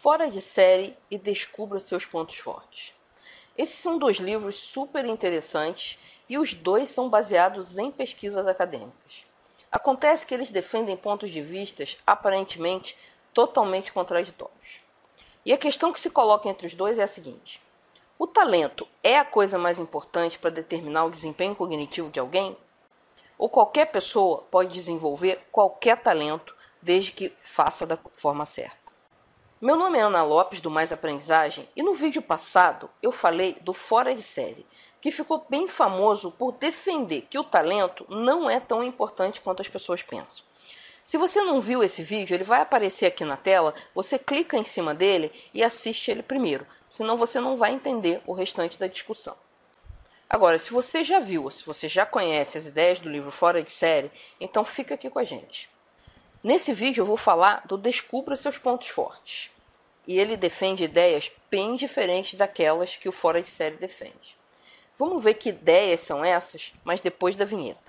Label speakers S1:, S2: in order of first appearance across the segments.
S1: Fora de Série e Descubra Seus Pontos Fortes. Esses são dois livros super interessantes e os dois são baseados em pesquisas acadêmicas. Acontece que eles defendem pontos de vista aparentemente totalmente contraditórios. E a questão que se coloca entre os dois é a seguinte: o talento é a coisa mais importante para determinar o desempenho cognitivo de alguém? Ou qualquer pessoa pode desenvolver qualquer talento desde que faça da forma certa? Meu nome é Ana Lopes, do Mais Aprendizagem, e no vídeo passado eu falei do Fora de Série, que ficou bem famoso por defender que o talento não é tão importante quanto as pessoas pensam. Se você não viu esse vídeo, ele vai aparecer aqui na tela, você clica em cima dele e assiste ele primeiro, senão você não vai entender o restante da discussão. Agora, se você já viu, se você já conhece as ideias do livro Fora de Série, então fica aqui com a gente. Nesse vídeo eu vou falar do Descubra Seus Pontos Fortes. E ele defende ideias bem diferentes daquelas que o Fora de Série defende. Vamos ver que ideias são essas, mas depois da vinheta.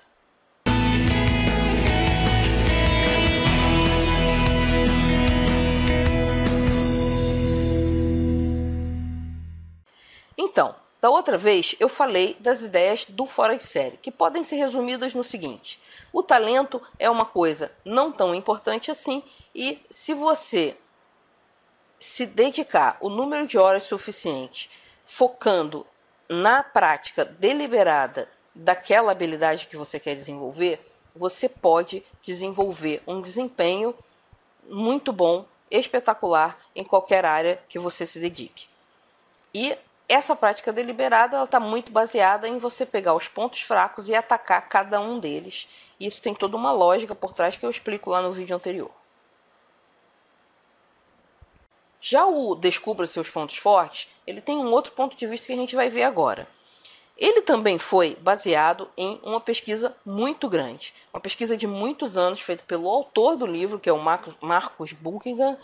S1: Então, da outra vez eu falei das ideias do Fora de Série, que podem ser resumidas no seguinte: o talento é uma coisa não tão importante assim, e se você se dedicar o número de horas suficiente focando na prática deliberada daquela habilidade que você quer desenvolver, você pode desenvolver um desempenho muito bom, espetacular, em qualquer área que você se dedique. E essa prática deliberada está muito baseada em você pegar os pontos fracos e atacar cada um deles. Isso tem toda uma lógica por trás que eu explico lá no vídeo anterior. Já o Descubra Seus Pontos Fortes, ele tem um outro ponto de vista que a gente vai ver agora. Ele também foi baseado em uma pesquisa muito grande, uma pesquisa de muitos anos, feita pelo autor do livro, que é o Marcus Buckingham,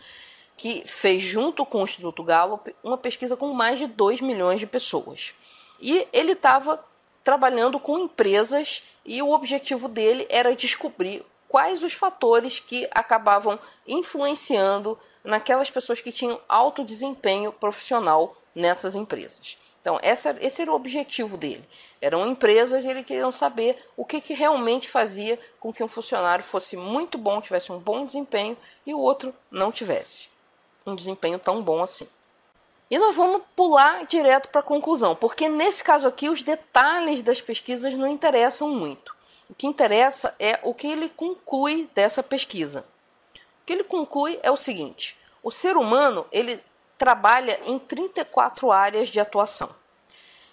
S1: que fez junto com o Instituto Gallup uma pesquisa com mais de 2 milhões de pessoas. E ele estava trabalhando com empresas e o objetivo dele era descobrir quais os fatores que acabavam influenciando naquelas pessoas que tinham alto desempenho profissional nessas empresas. Então, esse era o objetivo dele. Eram empresas e ele queria saber o que realmente fazia com que um funcionário fosse muito bom, tivesse um bom desempenho, e o outro não tivesse um desempenho tão bom assim. E nós vamos pular direto para a conclusão, porque nesse caso aqui os detalhes das pesquisas não interessam muito. O que interessa é o que ele conclui dessa pesquisa. O que ele conclui é o seguinte: o ser humano ele trabalha em 34 áreas de atuação.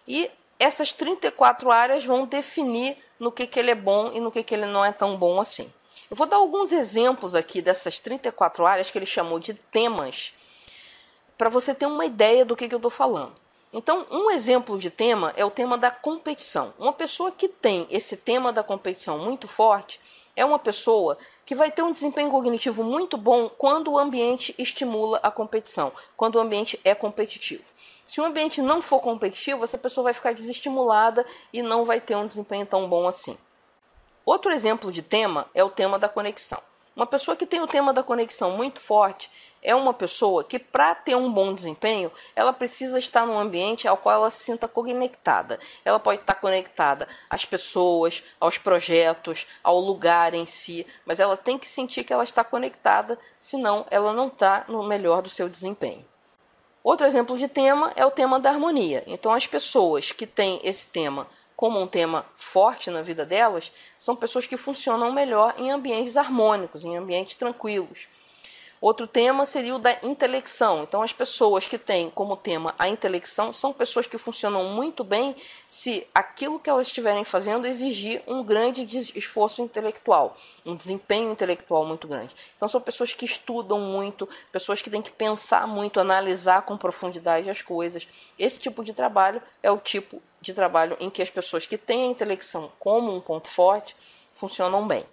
S1: E essas 34 áreas vão definir no que ele é bom e no que ele não é tão bom assim. Eu vou dar alguns exemplos aqui dessas 34 áreas que ele chamou de temas, para você ter uma ideia do que eu estou falando. Então, um exemplo de tema é o tema da competição. Uma pessoa que tem esse tema da competição muito forte é uma pessoa que vai ter um desempenho cognitivo muito bom quando o ambiente estimula a competição, quando o ambiente é competitivo. Se o ambiente não for competitivo, essa pessoa vai ficar desestimulada e não vai ter um desempenho tão bom assim. Outro exemplo de tema é o tema da conexão. Uma pessoa que tem o tema da conexão muito forte é uma pessoa que, para ter um bom desempenho, ela precisa estar num ambiente ao qual ela se sinta conectada. Ela pode estar conectada às pessoas, aos projetos, ao lugar em si, mas ela tem que sentir que ela está conectada, senão ela não está no melhor do seu desempenho. Outro exemplo de tema é o tema da harmonia. Então, as pessoas que têm esse tema como um tema forte na vida delas, são pessoas que funcionam melhor em ambientes harmônicos, em ambientes tranquilos. Outro tema seria o da intelecção. Então, as pessoas que têm como tema a intelecção são pessoas que funcionam muito bem se aquilo que elas estiverem fazendo exigir um grande esforço intelectual, um desempenho intelectual muito grande. Então, são pessoas que estudam muito, pessoas que têm que pensar muito, analisar com profundidade as coisas. Esse tipo de trabalho é o tipo de trabalho em que as pessoas que têm a intelecção como um ponto forte funcionam bem.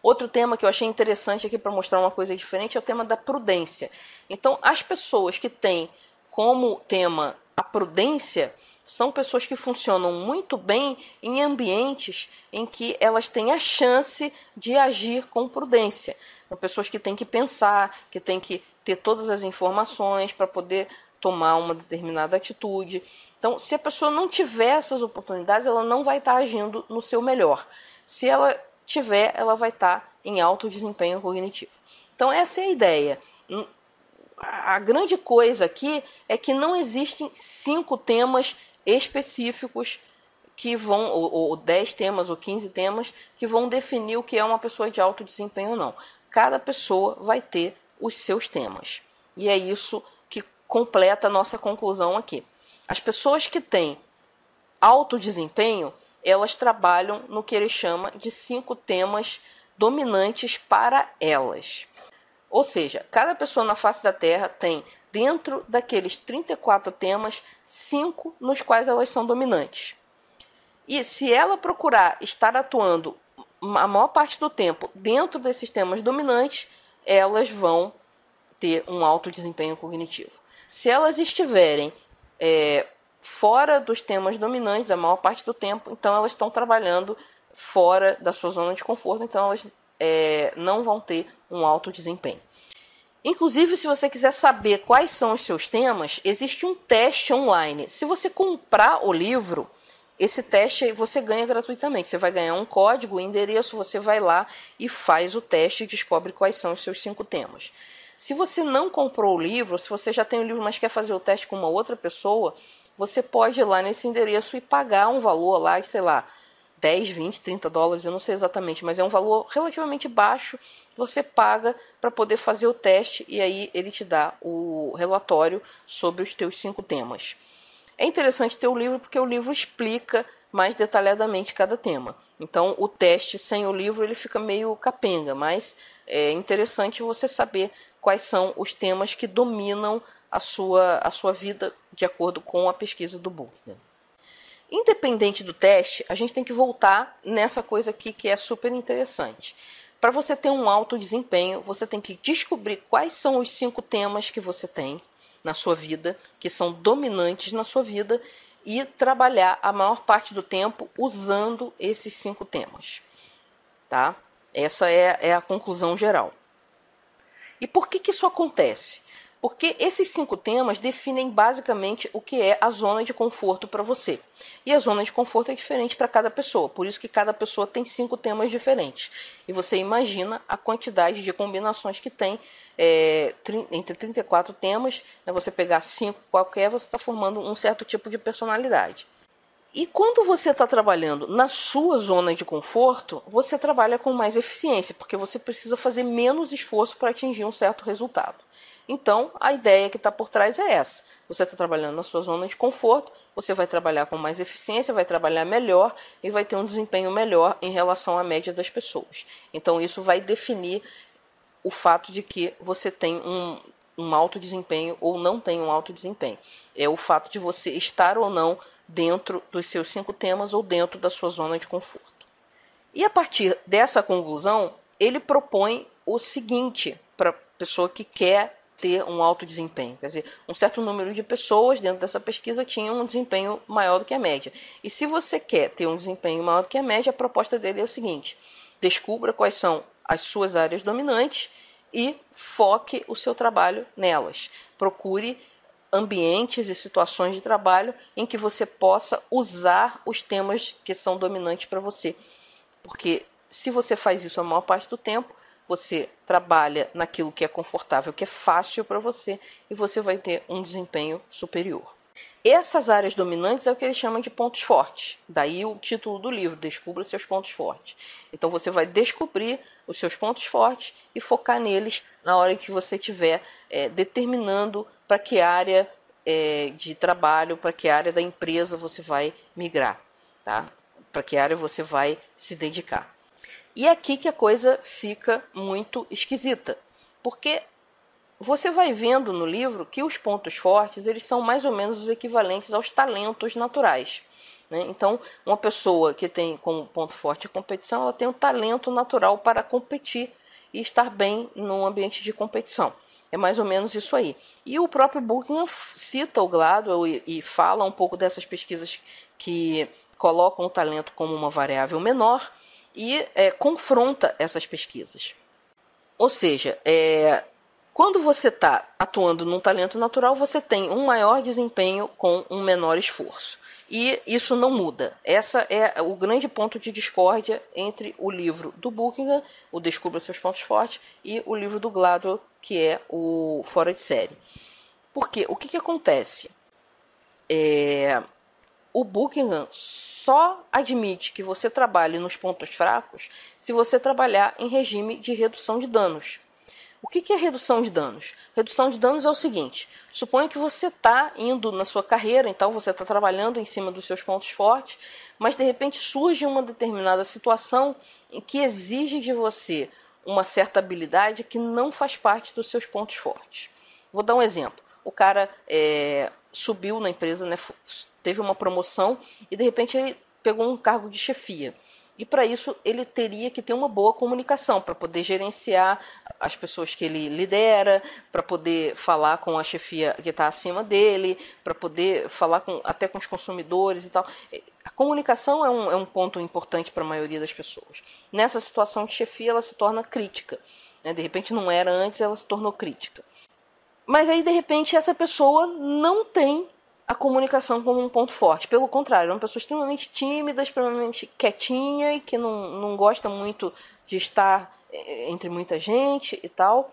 S1: Outro tema que eu achei interessante aqui para mostrar uma coisa diferente é o tema da prudência. Então, as pessoas que têm como tema a prudência são pessoas que funcionam muito bem em ambientes em que elas têm a chance de agir com prudência. São pessoas que têm que pensar, que têm que ter todas as informações para poder tomar uma determinada atitude. Então, se a pessoa não tiver essas oportunidades, ela não vai estar agindo no seu melhor. Se ela tiver, ela vai estar em alto desempenho cognitivo. Então, essa é a ideia. A grande coisa aqui é que não existem 5 temas específicos que vão, ou 10 temas, ou 15 temas, que vão definir o que é uma pessoa de alto desempenho ou não. Cada pessoa vai ter os seus temas. E é isso que completa a nossa conclusão aqui. As pessoas que têm alto desempenho, elas trabalham no que ele chama de 5 temas dominantes para elas. Ou seja, cada pessoa na face da Terra tem, dentro daqueles 34 temas, 5 nos quais elas são dominantes. E se ela procurar estar atuando a maior parte do tempo dentro desses temas dominantes, elas vão ter um alto desempenho cognitivo. Se elas estiverem fora dos temas dominantes a maior parte do tempo, então elas estão trabalhando fora da sua zona de conforto, então elas não vão ter um alto desempenho. Inclusive, se você quiser saber quais são os seus temas, existe um teste online. Se você comprar o livro, esse teste você ganha gratuitamente. Você vai ganhar um código, um endereço, você vai lá e faz o teste e descobre quais são os seus 5 temas. Se você não comprou o livro, se você já tem o livro, mas quer fazer o teste com uma outra pessoa, você pode ir lá nesse endereço e pagar um valor lá, sei lá, 10, 20, 30 dólares, eu não sei exatamente, mas é um valor relativamente baixo. Você paga para poder fazer o teste e aí ele te dá o relatório sobre os teus 5 temas. É interessante ter o livro porque o livro explica mais detalhadamente cada tema. Então o teste sem o livro ele fica meio capenga, mas é interessante você saber quais são os temas que dominam a sua vida de acordo com a pesquisa do Bookman. Independente do teste, a gente tem que voltar nessa coisa aqui que é super interessante. Para você ter um alto desempenho, você tem que descobrir quais são os 5 temas que você tem na sua vida, que são dominantes na sua vida, e trabalhar a maior parte do tempo usando esses 5 temas. Tá? Essa é a conclusão geral. E por que isso acontece? Porque esses 5 temas definem basicamente o que é a zona de conforto para você. E a zona de conforto é diferente para cada pessoa, por isso que cada pessoa tem 5 temas diferentes. E você imagina a quantidade de combinações que tem entre 34 temas, né, você pegar 5 qualquer, você está formando um certo tipo de personalidade. E quando você está trabalhando na sua zona de conforto, você trabalha com mais eficiência, porque você precisa fazer menos esforço para atingir um certo resultado. Então, a ideia que está por trás é essa. Você está trabalhando na sua zona de conforto, você vai trabalhar com mais eficiência, vai trabalhar melhor e vai ter um desempenho melhor em relação à média das pessoas. Então, isso vai definir o fato de que você tem um alto desempenho ou não tem um alto desempenho. É o fato de você estar ou não dentro dos seus 5 temas ou dentro da sua zona de conforto. E a partir dessa conclusão, ele propõe o seguinte para a pessoa que quer ter um alto desempenho. Quer dizer, um certo número de pessoas dentro dessa pesquisa tinham um desempenho maior do que a média. E se você quer ter um desempenho maior do que a média, a proposta dele é o seguinte: descubra quais são as suas áreas dominantes e foque o seu trabalho nelas. Procure ambientes e situações de trabalho em que você possa usar os temas que são dominantes para você. Porque se você faz isso a maior parte do tempo, você trabalha naquilo que é confortável, que é fácil para você, e você vai ter um desempenho superior. Essas áreas dominantes é o que eles chamam de pontos fortes. Daí o título do livro, Descubra seus pontos fortes. Então você vai descobrir os seus pontos fortes e focar neles na hora que você estiver determinando para que área de trabalho, para que área da empresa você vai migrar, tá? Para que área você vai se dedicar. E é aqui que a coisa fica muito esquisita, porque você vai vendo no livro que os pontos fortes eles são mais ou menos os equivalentes aos talentos naturais, né? Então, uma pessoa que tem como ponto forte a competição, ela tem um talento natural para competir e estar bem num ambiente de competição. É mais ou menos isso aí. E o próprio Buckingham cita o Gladwell e fala um pouco dessas pesquisas que colocam o talento como uma variável menor e confronta essas pesquisas. Ou seja, Quando você está atuando num talento natural, você tem um maior desempenho com um menor esforço. E isso não muda. Esse é o grande ponto de discórdia entre o livro do Buckingham, o Descubra Seus Pontos Fortes, e o livro do Gladwell, que é o Fora de Série. Porque o que acontece? O Buckingham só admite que você trabalhe nos pontos fracos se você trabalhar em regime de redução de danos. O que é redução de danos? Redução de danos é o seguinte: suponha que você está indo na sua carreira, então você está trabalhando em cima dos seus pontos fortes, mas de repente surge uma determinada situação em que exige de você uma certa habilidade que não faz parte dos seus pontos fortes. Vou dar um exemplo. O cara subiu na empresa, né, teve uma promoção e de repente ele pegou um cargo de chefia. E para isso ele teria que ter uma boa comunicação para poder gerenciar as pessoas que ele lidera, para poder falar com a chefia que está acima dele, para poder falar até com os consumidores e tal. A comunicação é um ponto importante para a maioria das pessoas. Nessa situação de chefia ela se torna crítica. Né? De repente não era antes, ela se tornou crítica. Mas aí de repente essa pessoa não tem a comunicação como um ponto forte. Pelo contrário, é uma pessoa extremamente tímida, extremamente quietinha e que não gosta muito de estar entre muita gente e tal.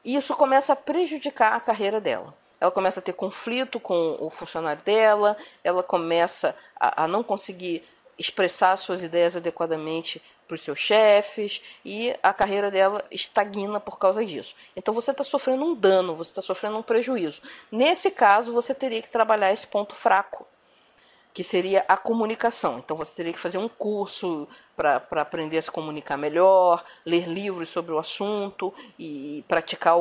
S1: E isso começa a prejudicar a carreira dela. Ela começa a ter conflito com o funcionário dela, ela começa a não conseguir expressar suas ideias adequadamente para os seus chefes e a carreira dela estagna por causa disso. Então você está sofrendo um dano, você está sofrendo um prejuízo. Nesse caso, você teria que trabalhar esse ponto fraco, que seria a comunicação. Então você teria que fazer um curso para aprender a se comunicar melhor, ler livros sobre o assunto e praticar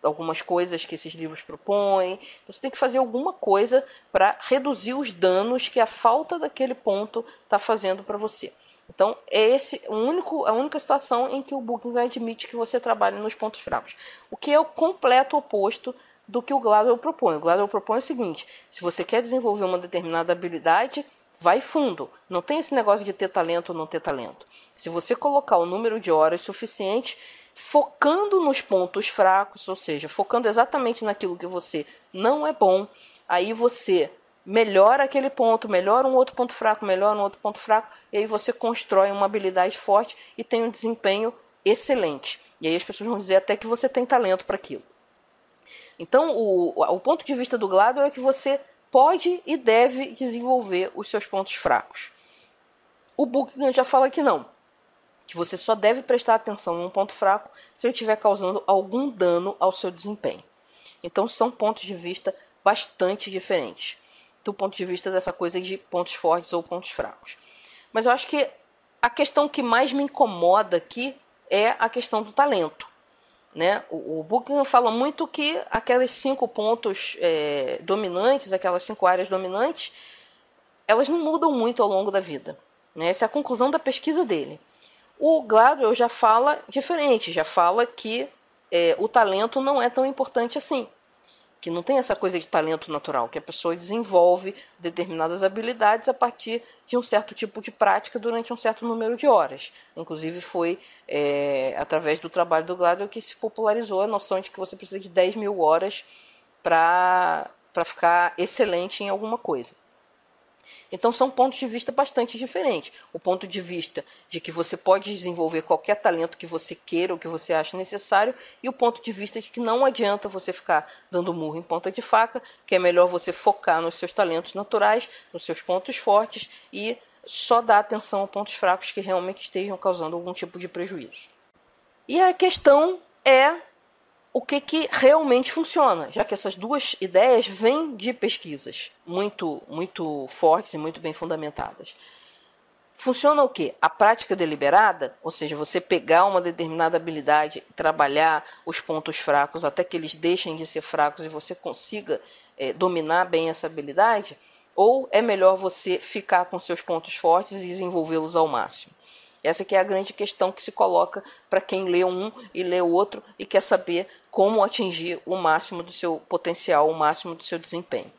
S1: algumas coisas que esses livros propõem. Você tem que fazer alguma coisa para reduzir os danos que a falta daquele ponto está fazendo para você. Então, é a única situação em que o Buckingham admite que você trabalha nos pontos fracos. O que é o completo oposto do que o Gladwell propõe. O Gladwell propõe o seguinte: se você quer desenvolver uma determinada habilidade, vai fundo. Não tem esse negócio de ter talento ou não ter talento. Se você colocar o número de horas suficiente, focando nos pontos fracos, ou seja, focando exatamente naquilo que você não é bom, aí você melhora aquele ponto, melhora um outro ponto fraco, melhora um outro ponto fraco, e aí você constrói uma habilidade forte e tem um desempenho excelente. E aí as pessoas vão dizer até que você tem talento para aquilo. Então, o ponto de vista do Gladwell é que você pode e deve desenvolver os seus pontos fracos. O Buckingham já fala que não, que você só deve prestar atenção num ponto fraco se ele estiver causando algum dano ao seu desempenho. Então, são pontos de vista bastante diferentes do ponto de vista dessa coisa de pontos fortes ou pontos fracos. Mas eu acho que a questão que mais me incomoda aqui é a questão do talento. Né? O Buckingham fala muito que aqueles 5 pontos dominantes, aquelas 5 áreas dominantes, elas não mudam muito ao longo da vida. Né? Essa é a conclusão da pesquisa dele. O Gladwell já fala diferente, já fala que o talento não é tão importante assim. Que não tem essa coisa de talento natural, que a pessoa desenvolve determinadas habilidades a partir de um certo tipo de prática durante um certo número de horas. Inclusive foi através do trabalho do Gladwell que se popularizou a noção de que você precisa de 10 mil horas para ficar excelente em alguma coisa. Então são pontos de vista bastante diferentes. O ponto de vista de que você pode desenvolver qualquer talento que você queira ou que você ache necessário, e o ponto de vista de que não adianta você ficar dando murro em ponta de faca, que é melhor você focar nos seus talentos naturais, nos seus pontos fortes e só dar atenção a pontos fracos que realmente estejam causando algum tipo de prejuízo. E a questão é o que realmente funciona, já que essas duas ideias vêm de pesquisas muito fortes e muito bem fundamentadas. Funciona o quê? A prática deliberada, ou seja, você pegar uma determinada habilidade, trabalhar os pontos fracos até que eles deixem de ser fracos e você consiga dominar bem essa habilidade, ou é melhor você ficar com seus pontos fortes e desenvolvê-los ao máximo? Essa que é a grande questão que se coloca para quem lê um e lê o outro e quer saber como atingir o máximo do seu potencial, o máximo do seu desempenho.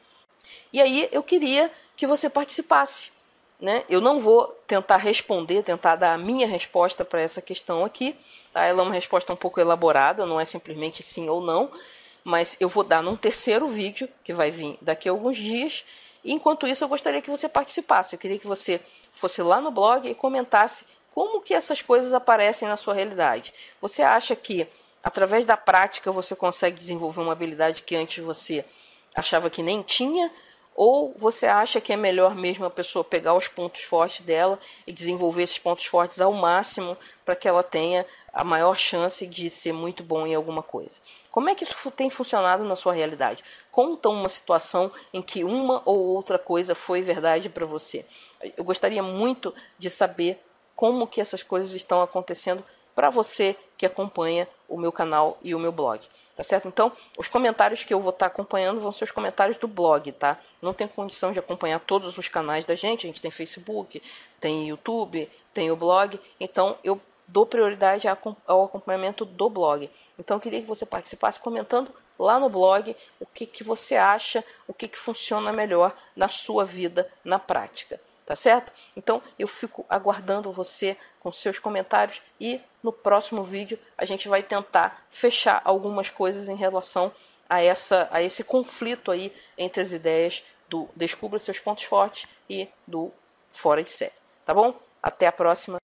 S1: E aí eu queria que você participasse. né? Eu não vou tentar responder, tentar dar a minha resposta para essa questão aqui, tá? Ela é uma resposta um pouco elaborada, não é simplesmente sim ou não, mas eu vou dar num terceiro vídeo, que vai vir daqui a alguns dias. E enquanto isso, eu gostaria que você participasse. Eu queria que você fosse lá no blog e comentasse como que essas coisas aparecem na sua realidade. Você acha que, através da prática, você consegue desenvolver uma habilidade que antes você achava que nem tinha? Ou você acha que é melhor mesmo a pessoa pegar os pontos fortes dela e desenvolver esses pontos fortes ao máximo para que ela tenha a maior chance de ser muito bom em alguma coisa? Como é que isso tem funcionado na sua realidade? Conta uma situação em que uma ou outra coisa foi verdade para você. Eu gostaria muito de saber como que essas coisas estão acontecendo para você que acompanha o meu canal e o meu blog. Tá certo? Então, os comentários que eu vou estar acompanhando vão ser os comentários do blog, tá? Não tenho condição de acompanhar todos os canais da gente. A gente tem Facebook, tem YouTube, tem o blog. Então, eu dou prioridade ao acompanhamento do blog. Então, eu queria que você participasse comentando lá no blog o que você acha, o que funciona melhor na sua vida, na prática. Tá certo? Então, eu fico aguardando você com seus comentários e no próximo vídeo a gente vai tentar fechar algumas coisas em relação a esse conflito aí entre as ideias do Descubra Seus Pontos Fortes e do Fora de Série. Tá bom? Até a próxima.